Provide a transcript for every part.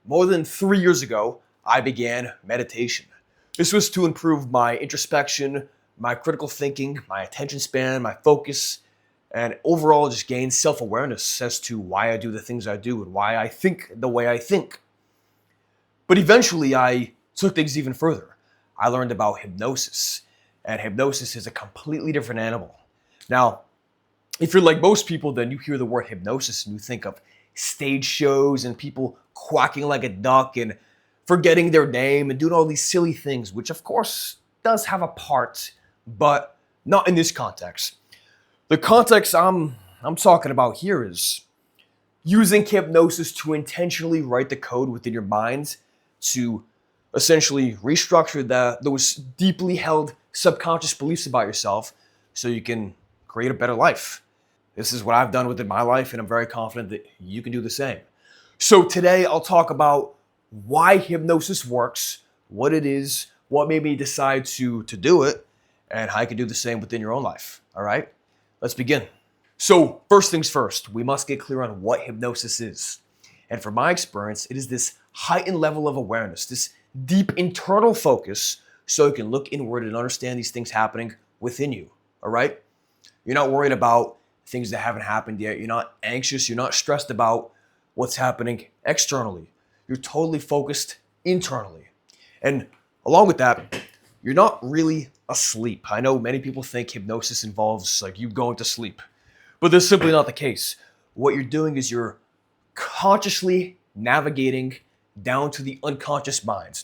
More than 3 years ago, I began meditation. This was to improve my introspection, my critical thinking, my attention span, my focus, and overall just gain self-awareness as to why I do the things I do and why I think the way I think. But eventually I took things even further. I learned about hypnosis, and hypnosis is a completely different animal. Now, if you're like most people, then you hear the word hypnosis and you think of stage shows and people quacking like a duck and forgetting their name and doing all these silly things, which of course does have a part, but not in this context. The context I'm talking about here is using hypnosis to intentionally write the code within your mind to essentially restructure those deeply held subconscious beliefs about yourself so you can create a better life. This is what I've done within my life, and I'm very confident that you can do the same. So today I'll talk about why hypnosis works, what it is, what made me decide to do it, and how you can do the same within your own life. All right, let's begin. So first things first, we must get clear on what hypnosis is. And from my experience, it is this heightened level of awareness, this deep internal focus, so you can look inward and understand these things happening within you. All right? You're not worried about things that haven't happened yet. You're not anxious. You're not stressed about what's happening externally. You're totally focused internally. And along with that, you're not really asleep. I know many people think hypnosis involves like you going to sleep, but that's simply not the case. What you're doing is you're consciously navigating down to the unconscious mind.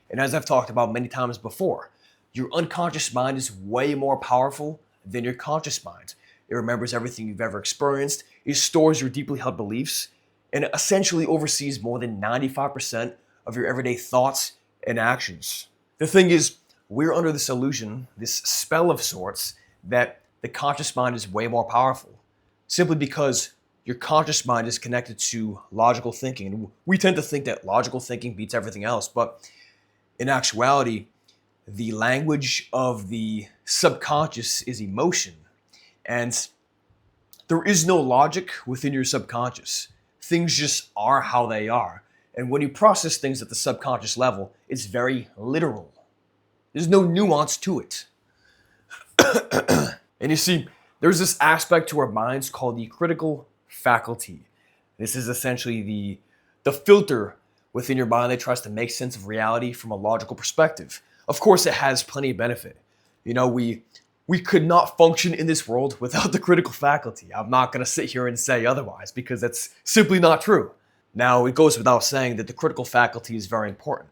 And as I've talked about many times before, your unconscious mind is way more powerful than your conscious mind. It remembers everything you've ever experienced, it stores your deeply held beliefs, and it essentially oversees more than 95% of your everyday thoughts and actions. The thing is, we're under this illusion, this spell of sorts, that the conscious mind is way more powerful, simply because your conscious mind is connected to logical thinking. And we tend to think that logical thinking beats everything else, but in actuality, the language of the subconscious is emotion. And there is no logic within your subconscious. Things just are how they are. And when you process things at the subconscious level, it's very literal. There's no nuance to it. And you see, there's this aspect to our minds called the critical faculty. This is essentially the filter within your mind that tries to make sense of reality from a logical perspective. Of course, it has plenty of benefit. You know, we could not function in this world without the critical faculty. I'm not going to sit here and say otherwise because that's simply not true. Now, it goes without saying that the critical faculty is very important.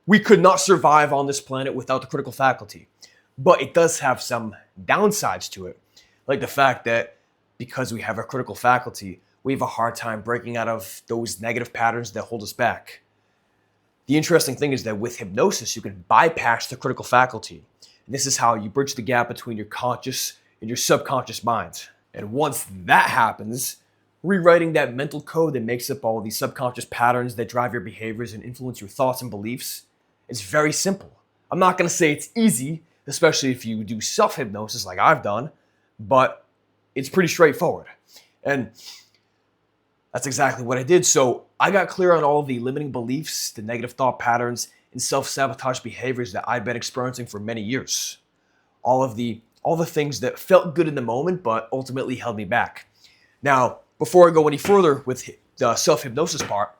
We could not survive on this planet without the critical faculty, but it does have some downsides to it, like the fact that because we have a critical faculty, we have a hard time breaking out of those negative patterns that hold us back. The interesting thing is that with hypnosis, you can bypass the critical faculty. And this is how you bridge the gap between your conscious and your subconscious mind. And once that happens, rewriting that mental code that makes up all these subconscious patterns that drive your behaviors and influence your thoughts and beliefs is very simple. I'm not going to say it's easy, especially if you do self-hypnosis like I've done, but it's pretty straightforward. And that's exactly what I did. So I got clear on all of the limiting beliefs, the negative thought patterns, and self-sabotage behaviors that I'd been experiencing for many years. All the things that felt good in the moment, but ultimately held me back. Now, before I go any further with the self-hypnosis part,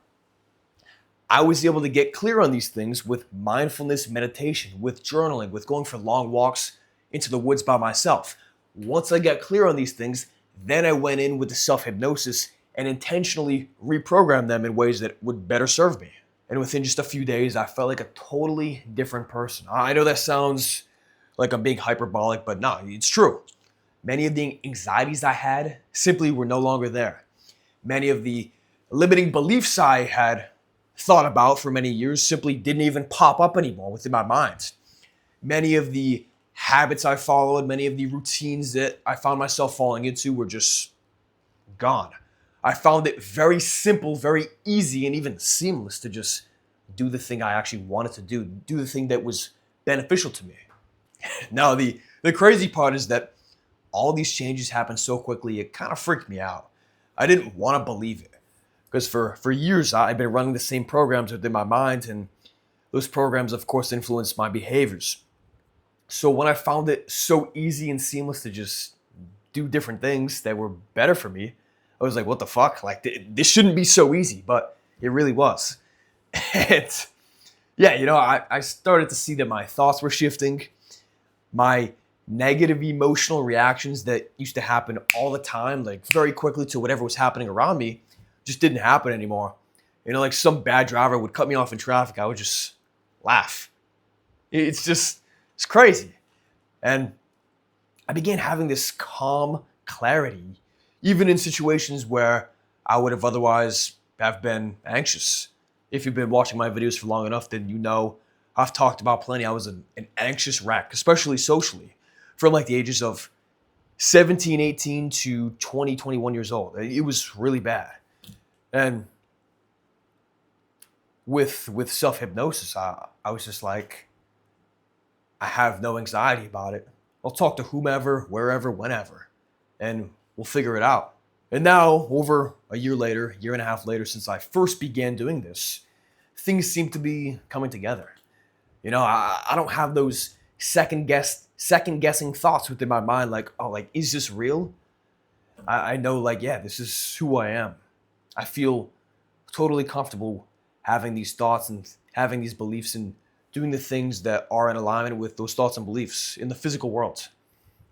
I was able to get clear on these things with mindfulness meditation, with journaling, with going for long walks into the woods by myself. Once I got clear on these things, then I went in with the self-hypnosis and intentionally reprogrammed them in ways that would better serve me. And within just a few days, I felt like a totally different person. I know that sounds like I'm being hyperbolic, but no, it's true. Many of the anxieties I had simply were no longer there. Many of the limiting beliefs I had thought about for many years simply didn't even pop up anymore within my mind. Many of the habits I followed, many of the routines that I found myself falling into were just gone. I found it very simple, very easy, and even seamless to just do the thing I actually wanted to do the thing that was beneficial to me. Now, the crazy part is that all these changes happened so quickly, it kind of freaked me out. I didn't want to believe it. Because for years, I've been running the same programs within my mind, and those programs, of course, influence my behaviors. So when I found it so easy and seamless to just do different things that were better for me, I was like, what the fuck? Like, this shouldn't be so easy, but it really was. And yeah, I started to see that my thoughts were shifting. My negative emotional reactions that used to happen all the time, like very quickly to whatever was happening around me, just didn't happen anymore. Like some bad driver would cut me off in traffic, I would just laugh. It's crazy. And I began having this calm clarity, even in situations where I would have otherwise have been anxious. If you've been watching my videos for long enough, then you know I've talked about plenty. I was an anxious wreck, especially socially, from like the ages of 17, 18 to 20, 21 years old. It was really bad. And with self-hypnosis, I was just like, I have no anxiety about it. I'll talk to whomever, wherever, whenever, and we'll figure it out. And now, over a year later, year and a half later, since I first began doing this, things seem to be coming together. I don't have those second guessing thoughts within my mind, like, oh, like, is this real? I know, like, yeah, this is who I am. I feel totally comfortable having these thoughts and having these beliefs and doing the things that are in alignment with those thoughts and beliefs in the physical world.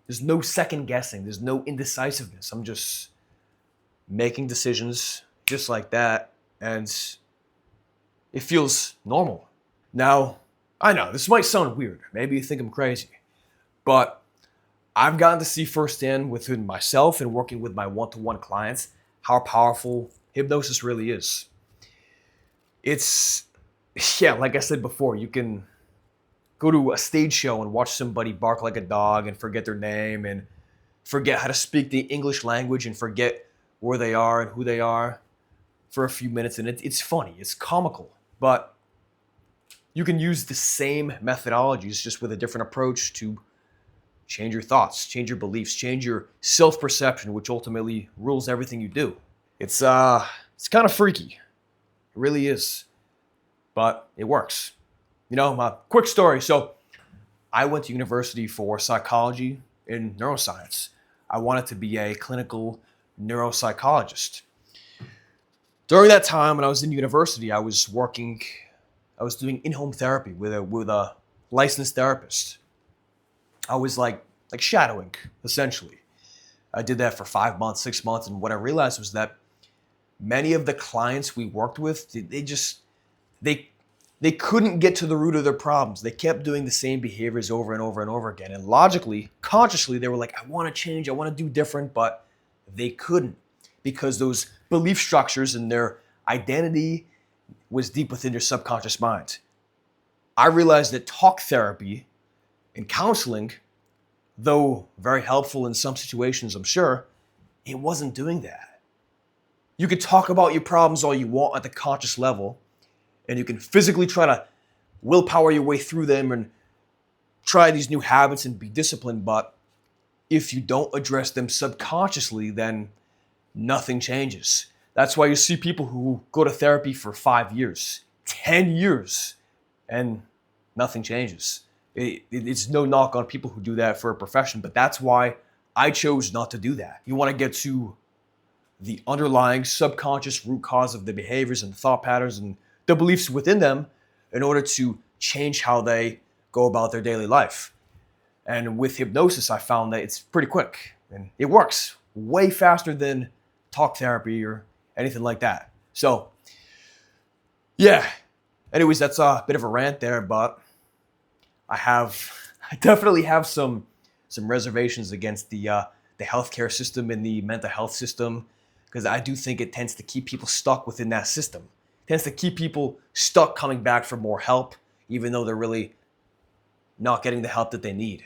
There's no second guessing. There's no indecisiveness. I'm just making decisions just like that, and it feels normal. Now, I know this might sound weird. Maybe you think I'm crazy, but I've gotten to see firsthand within myself and working with my one-to-one clients how powerful hypnosis really is. It's, yeah, like I said before, you can go to a stage show and watch somebody bark like a dog and forget their name and forget how to speak the English language and forget where they are and who they are for a few minutes. And it's funny, it's comical, but you can use the same methodologies just with a different approach to change your thoughts, change your beliefs, change your self-perception, which ultimately rules everything you do. It's kind of freaky. It really is. But it works. My quick story. So I went to university for psychology and neuroscience. I wanted to be a clinical neuropsychologist. During that time when I was in university, I was doing in-home therapy with a licensed therapist. I was like shadowing, essentially. I did that for 5 months, 6 months, and what I realized was that many of the clients we worked with, they couldn't get to the root of their problems. They kept doing the same behaviors over and over and over again. And logically, consciously, they were like, I want to change, I want to do different, but they couldn't because those belief structures and their identity was deep within their subconscious mind. I realized that talk therapy and counseling, though very helpful in some situations, I'm sure, it wasn't doing that. You could talk about your problems all you want at the conscious level, and you can physically try to willpower your way through them and try these new habits and be disciplined, but if you don't address them subconsciously, then nothing changes. That's why you see people who go to therapy for 5 years, 10 years, and nothing changes. It's no knock on people who do that for a profession, but that's why I chose not to do that. You want to get to the underlying subconscious root cause of the behaviors and thought patterns and the beliefs within them in order to change how they go about their daily life. And with hypnosis, I found that it's pretty quick and it works way faster than talk therapy or anything like that. So, yeah. Anyways, that's a bit of a rant there, but I definitely have some reservations against the healthcare system and the mental health system, because I do think it tends to keep people stuck within that system. It tends to keep people stuck coming back for more help, even though they're really not getting the help that they need.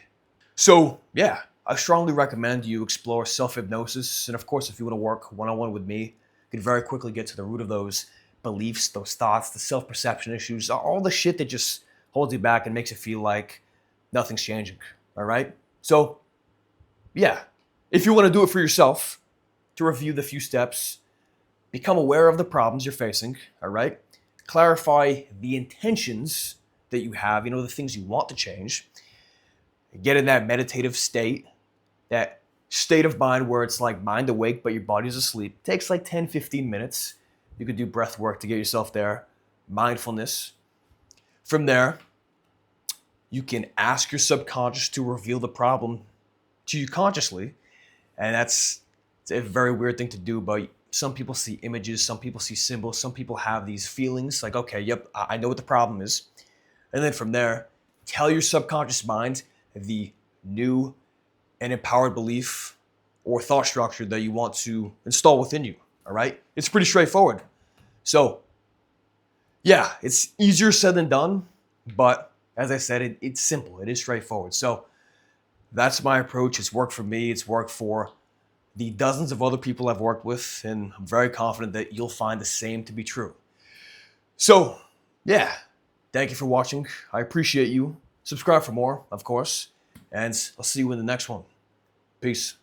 So yeah, I strongly recommend you explore self-hypnosis. And of course, if you want to work one-on-one with me, you can very quickly get to the root of those beliefs, those thoughts, the self-perception issues, all the shit that just holds you back and makes you feel like nothing's changing. All right? So yeah, if you want to do it for yourself, to review the few steps, become aware of the problems you're facing, all right? Clarify the intentions that you have, the things you want to change. Get in that meditative state, that state of mind where it's like mind awake, but your body's asleep. It takes like 10, 15 minutes. You could do breath work to get yourself there, mindfulness. From there, you can ask your subconscious to reveal the problem to you consciously. And it's a very weird thing to do, but some people see images, some people see symbols, some people have these feelings like, okay, yep, I know what the problem is. And then from there, tell your subconscious mind the new and empowered belief or thought structure that you want to install within you, all right? It's pretty straightforward. So, yeah, it's easier said than done, but as I said, it's simple. It is straightforward. So that's my approach. It's worked for me. It's worked for the dozens of other people I've worked with, and I'm very confident that you'll find the same to be true. So, yeah, thank you for watching. I appreciate you. Subscribe for more, of course, and I'll see you in the next one. Peace.